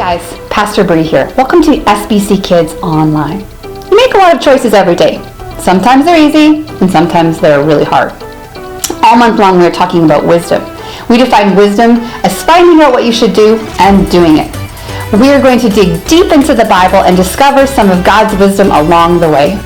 guys, Pastor Bree here. Welcome to SBCkids Online. You make a lot of choices every day. Sometimes they're easy and sometimes they're really hard. All month long we're talking about wisdom. We define wisdom as finding out what you should do and doing it. We are going to dig deep into the Bible and discover some of God's wisdom along the way.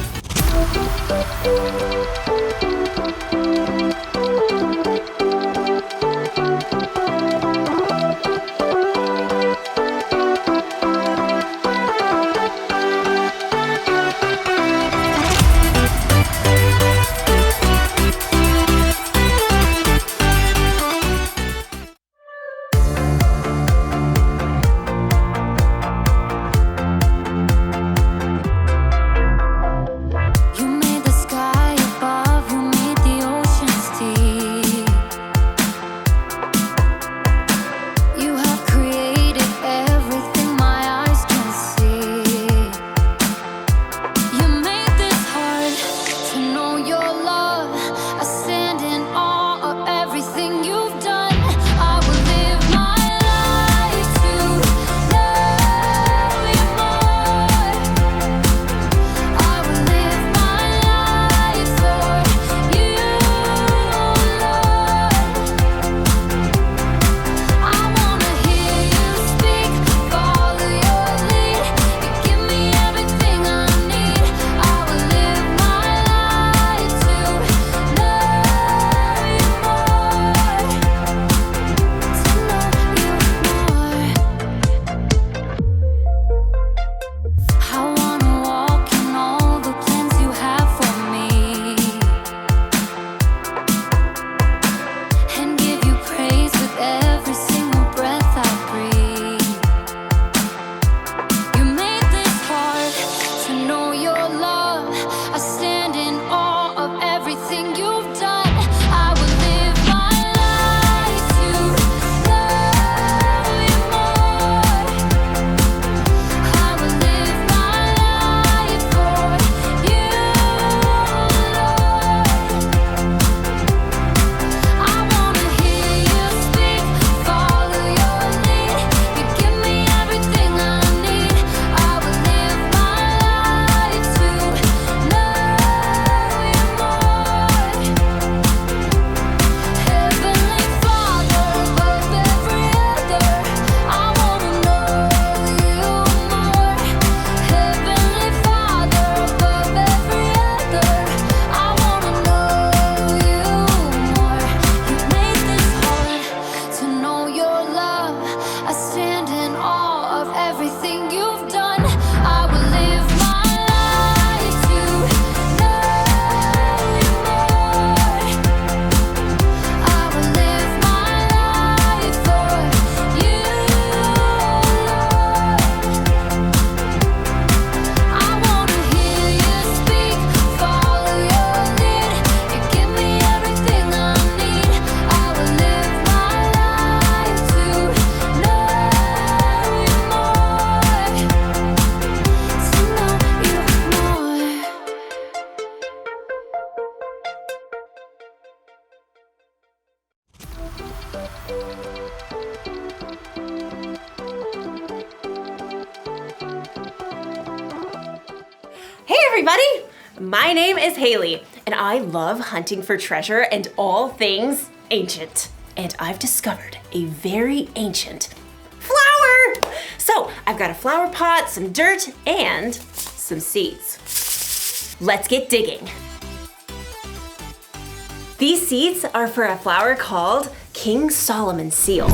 Hey everybody! My name is Haley, and I love hunting for treasure and all things ancient. And I've discovered a very ancient flower! So, I've got a flower pot, some dirt, and some seeds. Let's get digging. These seeds are for a flower called King Solomon's seal.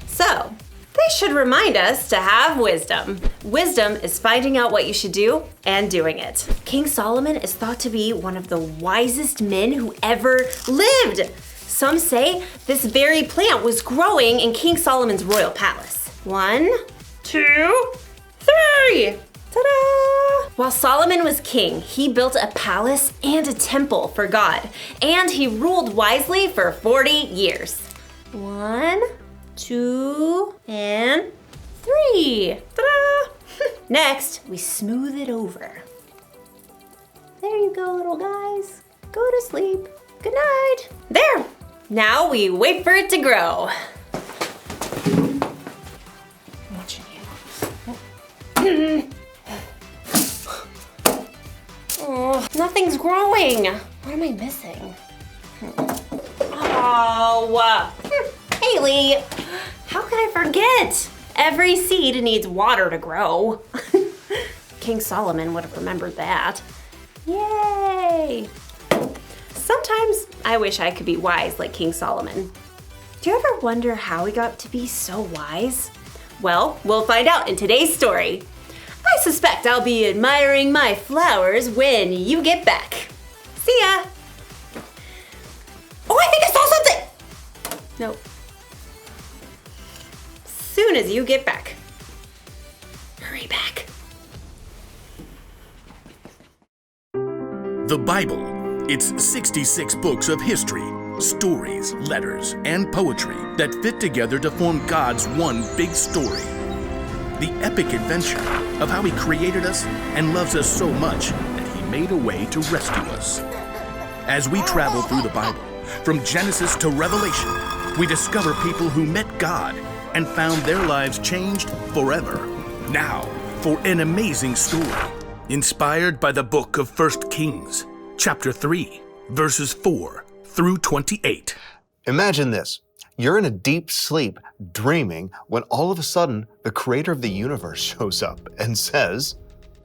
So, they should remind us to have wisdom. Wisdom is finding out what you should do and doing it. King Solomon is thought to be one of the wisest men who ever lived. Some say this very plant was growing in King Solomon's royal palace. 1, 2, 3! Ta-da! While Solomon was king, he built a palace and a temple for God, and he ruled wisely for 40 years. 1, 2, and 3. Ta-da! Next, we smooth it over. There you go, little guys. Go to sleep. Good night. There! Now we wait for it to grow. I'm watching you. growing. What am I missing? Oh, Haley, how could I forget? Every seed needs water to grow. King Solomon would have remembered that. Yay! Sometimes I wish I could be wise like King Solomon. Do you ever wonder how he got to be so wise? Well, we'll find out in today's story. I suspect I'll be admiring my flowers when you get back. See ya! Oh, I think I saw something! Nope. Soon as you get back. Hurry back. The Bible. It's 66 books of history, stories, letters, and poetry that fit together to form God's one big story. The epic adventure of how He created us and loves us so much that He made a way to rescue us. As we travel through the Bible, from Genesis to Revelation, we discover people who met God and found their lives changed forever. Now, for an amazing story, inspired by the book of 1 Kings, chapter 3, verses 4 through 28. Imagine this. You're in a deep sleep, dreaming, when all of a sudden, the creator of the universe shows up and says,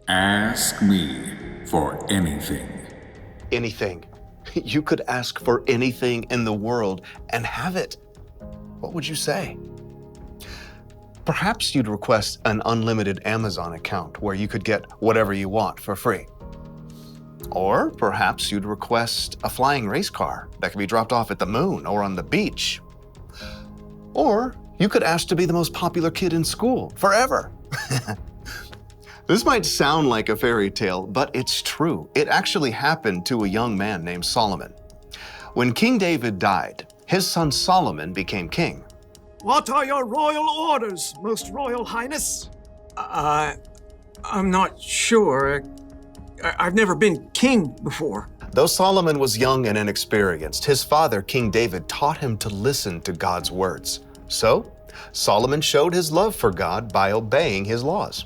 "Ask me for anything." anything. You could ask for anything in the world and have it. What would you say? Perhaps you'd request an unlimited Amazon account where you could get whatever you want for free. Or perhaps you'd request a flying race car that could be dropped off at the moon or on the beach. Or you could ask to be the most popular kid in school forever. This might sound like a fairy tale, but it's true. It actually happened to a young man named Solomon. When King David died, his son Solomon became king. What are your royal orders, Most Royal Highness? I'm not sure. I've never been king before. Though Solomon was young and inexperienced, his father, King David, taught him to listen to God's words. So, Solomon showed his love for God by obeying his laws.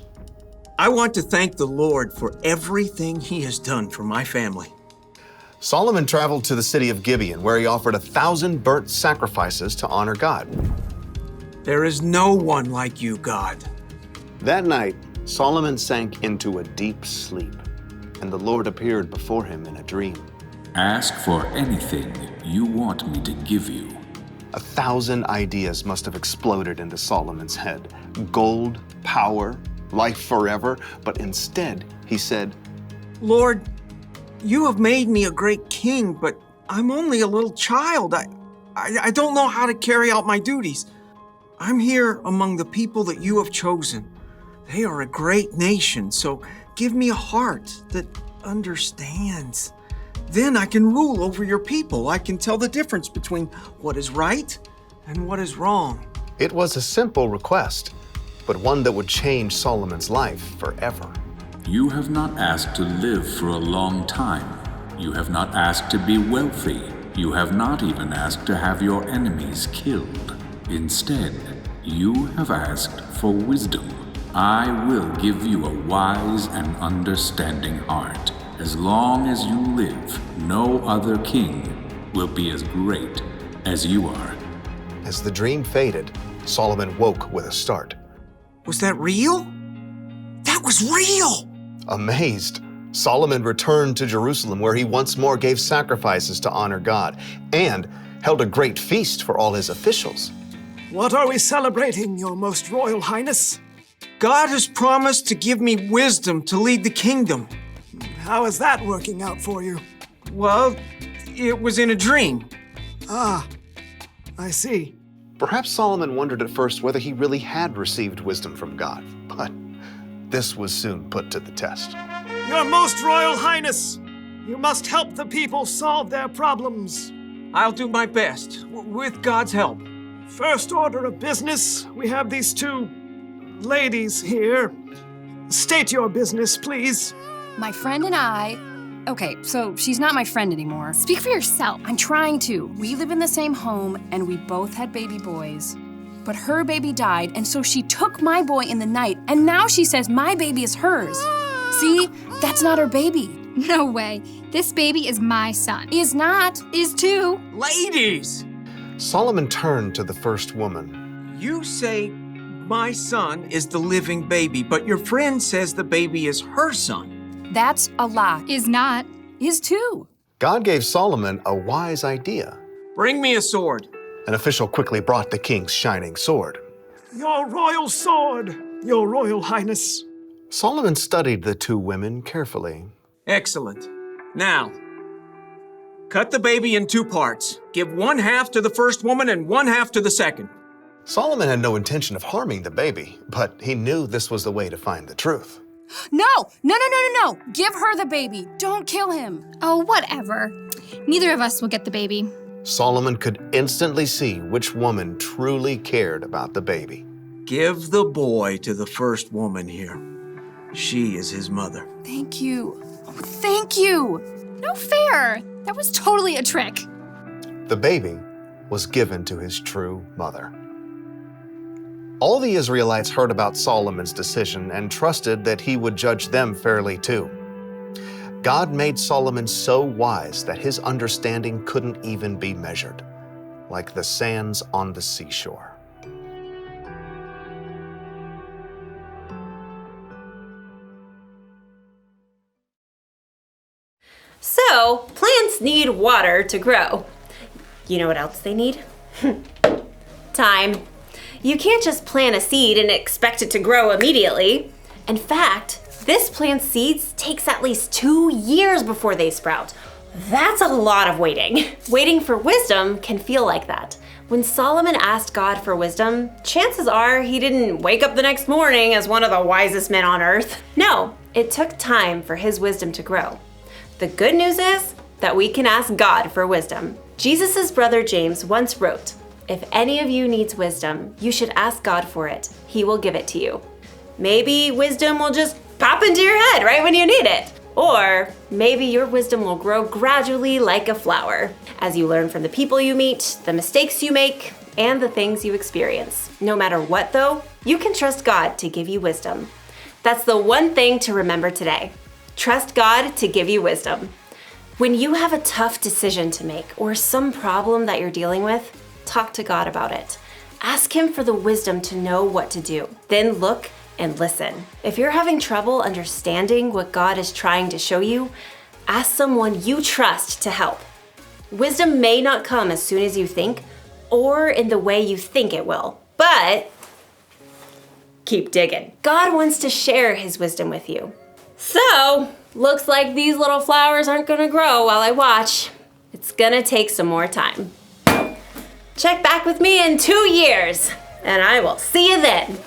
I want to thank the Lord for everything He has done for my family. Solomon traveled to the city of Gibeon, where he offered 1,000 burnt sacrifices to honor God. There is no one like you, God. That night, Solomon sank into a deep sleep, and the Lord appeared before him in a dream. Ask for anything you want me to give you. 1,000 ideas must have exploded into Solomon's head. Gold, power, life forever. But instead, he said, Lord, you have made me a great king, but I'm only a little child. I don't know how to carry out my duties. I'm here among the people that you have chosen. They are a great nation, so give me a heart that understands. Then I can rule over your people. I can tell the difference between what is right and what is wrong. It was a simple request, but one that would change Solomon's life forever. You have not asked to live for a long time. You have not asked to be wealthy. You have not even asked to have your enemies killed. Instead, you have asked for wisdom. I will give you a wise and understanding heart. As long as you live, no other king will be as great as you are. As the dream faded, Solomon woke with a start. Was that real? That was real! Amazed, Solomon returned to Jerusalem, where he once more gave sacrifices to honor God and held a great feast for all his officials. What are we celebrating, Your Most Royal Highness? God has promised to give me wisdom to lead the kingdom. How is that working out for you? Well, it was in a dream. Ah, I see. Perhaps Solomon wondered at first whether he really had received wisdom from God, but this was soon put to the test. Your Most Royal Highness, you must help the people solve their problems. I'll do my best, with God's help. First order of business, we have these two ladies here. State your business, please. My friend and I... Okay, so she's not my friend anymore. Speak for yourself. I'm trying to. We live in the same home, and we both had baby boys. But her baby died, and so she took my boy in the night, and now she says my baby is hers. See? That's not her baby. No way. This baby is my son. Is not. Is too. Ladies! Solomon turned to the first woman. You say my son is the living baby, but your friend says the baby is her son. That's a lie. Is not. Is too. God gave Solomon a wise idea. Bring me a sword. An official quickly brought the king's shining sword. Your royal sword, your royal highness. Solomon studied the two women carefully. Excellent. Now, cut the baby in 2 parts. Give 1/2 to the first woman and 1/2 to the second. Solomon had no intention of harming the baby, but he knew this was the way to find the truth. No. Give her the baby. Don't kill him. Oh, whatever. Neither of us will get the baby. Solomon could instantly see which woman truly cared about the baby. Give the boy to the first woman here. She is his mother. Thank you. Oh, thank you. No fair. That was totally a trick. The baby was given to his true mother. All the Israelites heard about Solomon's decision and trusted that he would judge them fairly too. God made Solomon so wise that his understanding couldn't even be measured, like the sands on the seashore. So, plants need water to grow. You know what else they need? Time. You can't just plant a seed and expect it to grow immediately. In fact, this plant's seeds takes at least 2 years before they sprout. That's a lot of waiting. Waiting for wisdom can feel like that. When Solomon asked God for wisdom, chances are he didn't wake up the next morning as one of the wisest men on earth. No, it took time for his wisdom to grow. The good news is that we can ask God for wisdom. Jesus' brother James once wrote, "If any of you needs wisdom, you should ask God for it. He will give it to you." Maybe wisdom will just pop into your head right when you need it. Or maybe your wisdom will grow gradually like a flower as you learn from the people you meet, the mistakes you make, and the things you experience. No matter what though, you can trust God to give you wisdom. That's the one thing to remember today. Trust God to give you wisdom. When you have a tough decision to make or some problem that you're dealing with, talk to God about it. Ask Him for the wisdom to know what to do. Then look and listen. If you're having trouble understanding what God is trying to show you, ask someone you trust to help. Wisdom may not come as soon as you think or in the way you think it will, but keep digging. God wants to share His wisdom with you. So, looks like these little flowers aren't gonna grow while I watch. It's gonna take some more time. Check back with me in 2 years, and I will see you then.